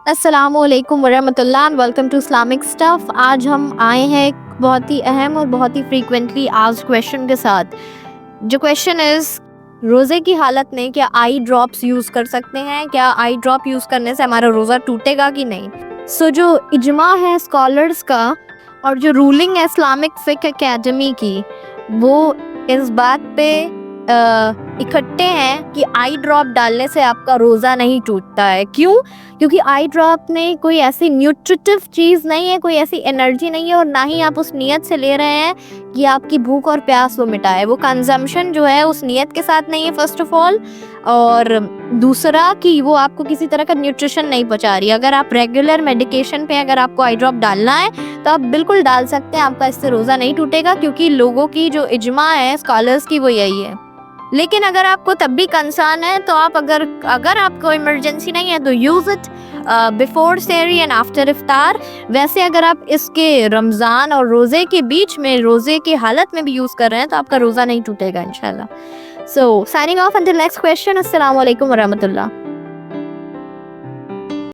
السلام علیکم ورحمۃ اللہ and welcome to Islamic stuff. آج ہم آئے ہیں ایک بہت ہی اہم اور بہت ہی فریکوینٹلی آسکڈ کویشچن کے ساتھ. جو کویشچن از روزے کی حالت میں کیا آئی ڈراپس یوز کر سکتے ہیں؟ کیا آئی ڈراپ یوز کرنے سے ہمارا روزہ ٹوٹے گا کہ نہیں؟ جو اجماع ہے اسکالرس کا اور جو رولنگ ہے اسلامک فقہ اکیڈمی کی، وہ اس بات پہ اکٹھے ہیں کہ آئی ڈراپ ڈالنے سے آپ کا روزہ نہیں ٹوٹتا ہے. کیوں؟ کیونکہ آئی ڈراپ میں کوئی ایسی نیوٹریٹو چیز نہیں ہے، کوئی ایسی انرجی نہیں ہے، اور نہ ہی آپ اس نیت سے لے رہے ہیں کہ آپ کی بھوک اور پیاس وہ مٹائے. وہ کنزمپشن جو ہے اس نیت کے ساتھ نہیں ہے فرسٹ آف آل، اور دوسرا کہ وہ آپ کو کسی طرح کا نیوٹریشن نہیں پہنچا رہی. اگر آپ ریگولر میڈیکیشن پہ اگر آپ کو آئی ڈراپ ڈالنا ہے تو آپ بالکل ڈال سکتے ہیں، آپ کا اس سے روزہ نہیں ٹوٹے گا، کیونکہ لوگوں کی جو اجماع ہے اسکالرس کی وہ یہی ہے. لیکن اگر آپ کو تب بھی کنسرن ہے تو آپ اگر آپ کو ایمرجنسی نہیں ہے تو use it before sehri and after افطار. ویسے اگر آپ اس کے رمضان اور روزے کے بیچ میں، روزے کی حالت میں بھی یوز کر رہے ہیں تو آپ کا روزہ نہیں ٹوٹے گا انشاءاللہ. So signing off until next question. السلام علیکم ورحمۃ اللہ.